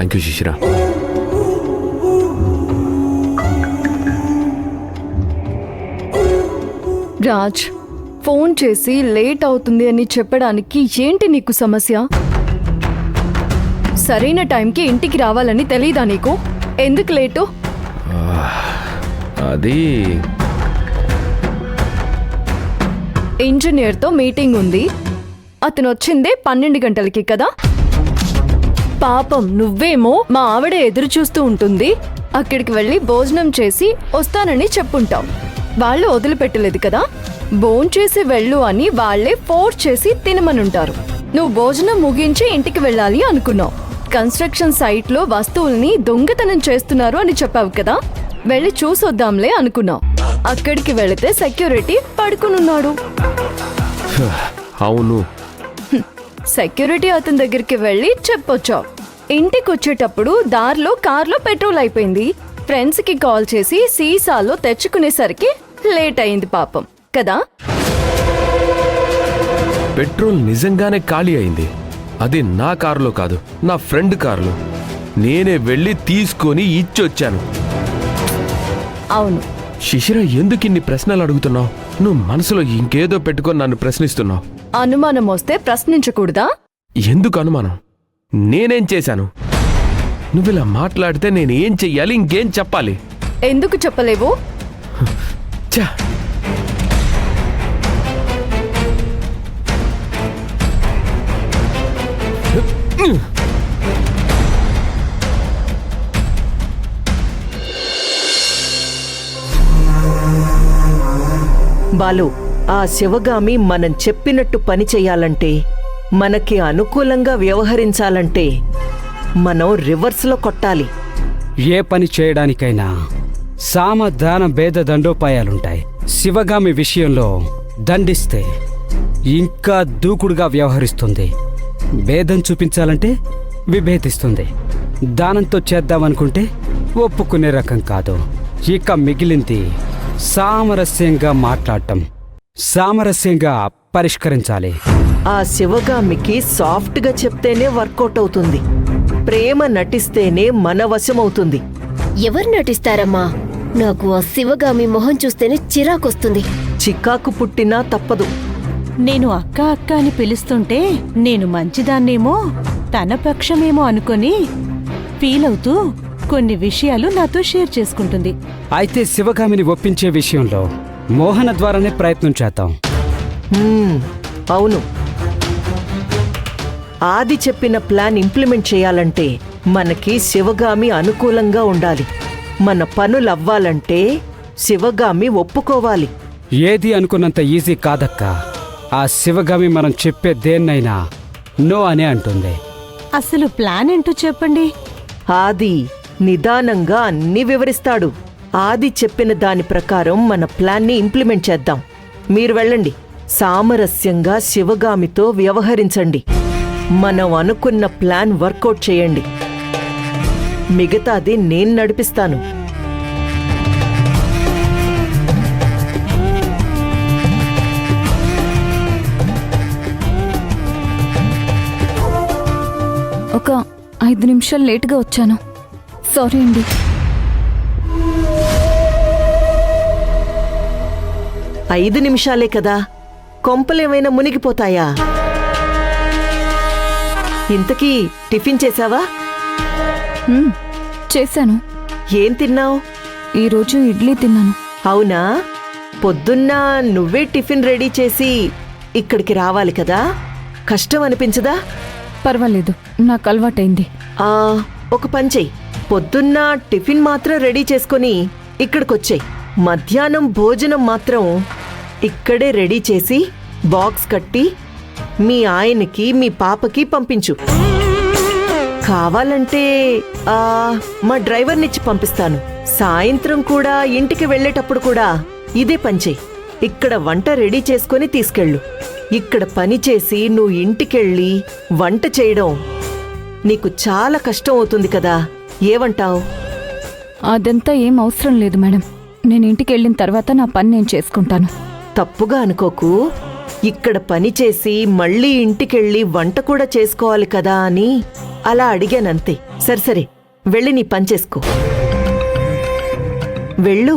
Thank you శిశిర. Raj, phone చేసి late అవుతుంది అని చెప్పడానికి ఏంటి నీకు సమస్య? సరైన టైంకి ఇంటికి రావాలని తెలీదా నీకు? ఎందుకు లేటు? అది ఇంజనీర్తో మీటింగ్ ఉంది. అతను వచ్చిందే 12 గంటలకి కదా. పాపం నువ్వేమో మా ఆవిడ ఎదురు చూస్తూ ఉంటుంది, అక్కడికి వెళ్ళి భోజనం చేసి వస్తానని చెప్పుంటావు. వాళ్ళు వదిలిపెట్టలేదు కదా. భోంచేసి వెళ్ళు అని వాళ్లే ఫోర్స్ చేసి తినమనుంటారు. నువ్వు భోజనం ముగించి ఇంటికి వెళ్ళాలి అనుకున్నావు. కన్స్ట్రక్షన్ సైట్ లో వస్తువుల్ని దొంగతనం చేస్తున్నారు అని చెప్పావు కదా. వెళ్ళి చూసొద్దాంలే అనుకున్నావు. అక్కడికి వెళితే సెక్యూరిటీ పడుకునున్నాడు. అవును, సెక్యూరిటీ అతని దగ్గరికి వెళ్ళి చెప్పొచ్చావు. ఇంటికి వచ్చేటప్పుడు దారిలో కార్లో పెట్రోల్ అయిపోయింది. ఫ్రెండ్స్ కి కాల్ చేసి సీసాలో తెచ్చుకునేసరికి లేట్ అయింది పాపం కదా. పెట్రోల్ నిజంగానే ఖాళీ అయింది. అది నా కారులో కాదు, నా ఫ్రెండ్ కారులో. నేనే వెళ్ళి తీసుకొని ఇచ్చొచ్చాను. అవును. శిశిర, ఎందుకు ఇన్ని ప్రశ్నలు అడుగుతున్నావు? నువ్వు మనసులో ఇంకేదో పెట్టుకొని నన్ను ప్రశ్నిస్తున్నావు. అనుమానం వస్తే ప్రశ్నించకూడదా? ఎందుకు అనుమానం? నేనేం చేశాను? నువ్విలా మాట్లాడితే నేను ఏం చెయ్యాలి, ఇంకేం చెప్పాలి? ఎందుకు చెప్పలేవు? ఛా! బాలు, ఆ శివగామి మనం చెప్పినట్టు పని చెయ్యాలంటే, మనకి అనుకూలంగా వ్యవహరించాలంటే మనం రివర్స్లో కొట్టాలి. ఏ పని చేయడానికైనా సామధాన భేద దండోపాయాలుంటాయి. శివగామి విషయంలో దండిస్తే ఇంకా దూకుడుగా వ్యవహరిస్తుంది. భేదం చూపించాలంటే విభేదిస్తుంది. దానంతో చేద్దామనుకుంటే ఒప్పుకునే రకం కాదు. ఇక మిగిలింది సామరస్యంగా మాట్లాడటం, సామరస్యంగా పరిష్కరించాలి. ఆ శివగామికి సాఫ్ట్గా చెప్తేనే వర్కౌట్ అవుతుంది. ప్రేమ నటిస్తేనే మన వశమవుతుంది. ఎవరు నటిస్తారమ్మా? నాకు ఆ శివగామి మొహం చూస్తేనే చిరాకొస్తుంది. చికాకు పుట్టినా తప్పదు. నేను అక్క అక్క అని పిలుస్తుంటే నేను మంచిదాన్నేమో తన పక్షమేమో అనుకొని ఫీల్ అవుతూ కొన్ని విషయాలు నాతో షేర్ చేసుకుంటుంది. అయితే శివగామిని ఒప్పించే విషయంలో మోహన ద్వారానే ప్రయత్నం చేద్దాం. అవును. ఆది చెప్పిన ప్లాన్ ఇంప్లిమెంట్ చేయాలంటే మనకి శివగామి అనుకూలంగా ఉండాలి. మన పనులవ్వాలంటే శివగామి ఒప్పుకోవాలి. ఏది అనుకున్నంత ఈజీ కాదక్క. ఆ శివగామి మనం చెప్పే దేన్నైనా నో అనే అంటుంది. అసలు ప్లాన్ ఏంటో చెప్పండి. ఆది నిదానంగా అన్నీ వివరిస్తాడు. ఆది చెప్పిన దాని ప్రకారం మన ప్లాన్ని ఇంప్లిమెంట్ చేద్దాం. మీరు వెళ్ళండి, సామరస్యంగా శివగామితో వ్యవహరించండి. మనం అనుకున్న ప్లాన్ వర్కౌట్ చేయండి. మిగతాది నేను నడిపిస్తాను. ఒక 5 నిమిషాలు లేటుగా వచ్చాను. సారీ అండి. ఐదు నిమిషాలే కదా, కొంపలేమైనా మునిగిపోతాయా? ఇంతకీ టిఫిన్ చేశావా? చేశాను. ఏం తిన్నావు? ఈరోజు ఇడ్లీ తిన్నాను. అవునా? పొద్దున్న నువ్వే టిఫిన్ రెడీ చేసి ఇక్కడికి రావాలి కదా, కష్టం అనిపించదా? పర్వాలేదు, నాకు అలవాటైంది. ఒక పని చెయ్యి, పొద్దున్న టిఫిన్ మాత్రం రెడీ చేసుకుని ఇక్కడికొచ్చేయి. మధ్యాహ్నం భోజనం మాత్రం ఇక్కడే రెడీ చేసి బాక్స్ కట్టి మీ ఆయనకి మీ పాపకి పంపించు. కావాలంటే మా డ్రైవర్నిచ్చి పంపిస్తాను. సాయంత్రం కూడా ఇంటికి వెళ్ళేటప్పుడు కూడా ఇదే పంచేయి. ఇక్కడ వంట రెడీ చేసుకుని తీసుకెళ్ళు. ఇక్కడ పని చేసి నువ్వు ఇంటికెళ్ళి వంట చేయడం నీకు చాలా కష్టం అవుతుంది కదా, ఏమంటావు? అదంతా ఏం అవసరం లేదు మేడం. నేను ఇంటికి వెళ్ళిన తర్వాత నా పని నేను చేసుకుంటాను. తప్పుగా అనుకోకు, ఇక్కడ పని చేసి మళ్ళీ ఇంటికెళ్ళి వంట కూడా చేసుకోవాలి కదా అని అలా అడిగానంతే. సరే వెళ్ళి నీ పని చేసుకో. వెళ్ళు.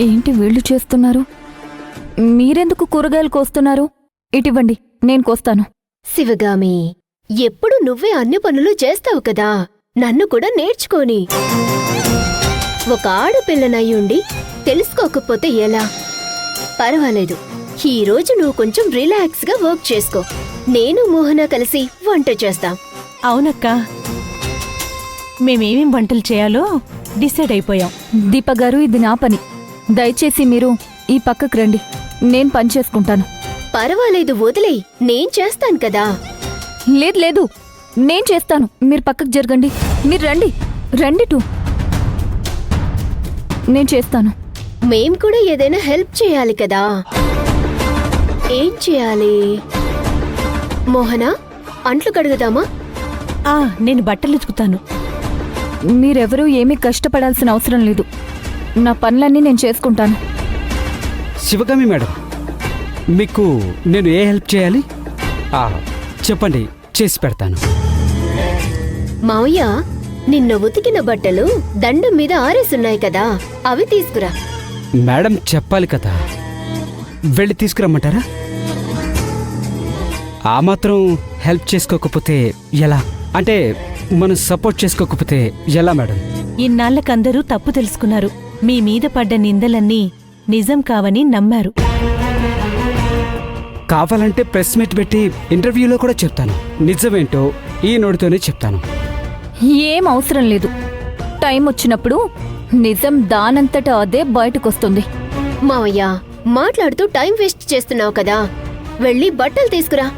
ఏంటి వీళ్ళు చేస్తున్నారు? మీరెందుకు కూరగాయలు కోస్తున్నారు? ఇటివ్వండి, నేను కోస్తాను. శివగామి, ఎప్పుడు నువ్వే అన్ని పనులు చేస్తావు కదా, నన్ను కూడా నేర్చుకోని. ఒక ఆడపిల్లనయ్యుండి తెలుసుకోకపోతే ఎలా? పర్వాలేదు, ఈరోజు నువ్వు కొంచెం రిలాక్స్గా వర్క్ చేసుకో. నేను మోహన కలిసి వంట చేస్తాం. అవునక్క, మేమేమేం వంటలు చేయాలో డిసైడ్ అయిపోయాం. దీపగారు, ఇది నా పని. దయచేసి మీరు ఈ పక్కకు రండి, నేను పని చేసుకుంటాను. పర్వాలేదు, వదిలేయ్, నేను చేస్తాను కదా. లేదు లేదు, నేను చేస్తాను. మీరు పక్కకు జరగండి. మీరు రండి రండి టూ. నేను చేస్తాను. మేం కూడా ఏదైనా హెల్ప్ చేయాలి కదా. ఏం చేయాలి? మోహన, అంట్లు కడుగుదామా? నేను బట్టలు ఉతుకుతాను. మీరెవరూ ఏమీ కష్టపడాల్సిన అవసరం లేదు. నా పనులన్నీ నేను చేసుకుంటాను. శివగామి మేడం, మీకు నేను ఏ హెల్ప్ చేయాలి? చెప్పండి, చేసి పెడతాను. మావయ్య, నిన్న ఉతికిన బట్టలు దండం మీద ఆరేసున్నాయి కదా, అవి తీసుకురా. మేడం చెప్పాలి కదా, వెళ్ళి తీసుకురమ్మంటారా? ఆ మాత్రం హెల్ప్ చేసుకోకపోతే ఎలా? అంటే మనం సపోర్ట్ చేసుకోకపోతే ఎలా మేడం? ఇన్నాళ్లకందరూ తప్పు తెలుసుకున్నారు. మీ మీద పడ్డ నిందలన్నీ నిజం కావని నమ్మారు. కావాలంటే ప్రెస్ మీట్ పెట్టి ఇంటర్వ్యూలో కూడా చెప్తాను. నిజమేంటో ఈ నోటితోనే చెప్తాను. ఏం అవసరం లేదు. టైం వచ్చినప్పుడు నిజం దానంతట అదే బయటకొస్తుంది. మావయ్య, మాట్లాడుతూ టైం వేస్ట్ చేస్తున్నావు కదా, వెళ్ళి బట్టలు తీసుకురా.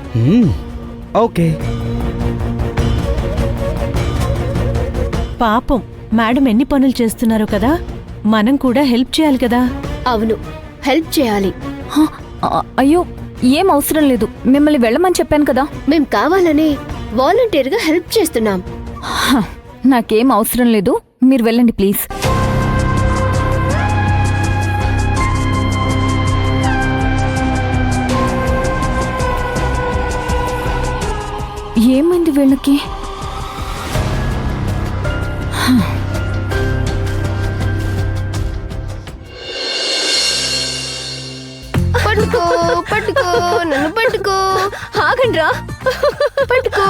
ఓకే. పాపం, మేడం ఎన్ని పనులు చేస్తున్నారో కదా, మనం కూడా హెల్ప్ చేయాలి కదా. అవును, హెల్ప్ చేయాలి. అయ్యో, ఏం అవసరం లేదు. మిమ్మల్ని వెళ్ళమని చెప్పాను కదా. మేం కావాలనే వాలంటీర్గా హెల్ప్ చేస్తున్నాం. నాకేం అవసరం లేదు, మీరు వెళ్ళండి ప్లీజ్. ఏమైంది వీళ్ళకి? పట్టుకో పట్టుకో, నన్ను పట్టుకో. ఆగండ్రా, పట్టుకో.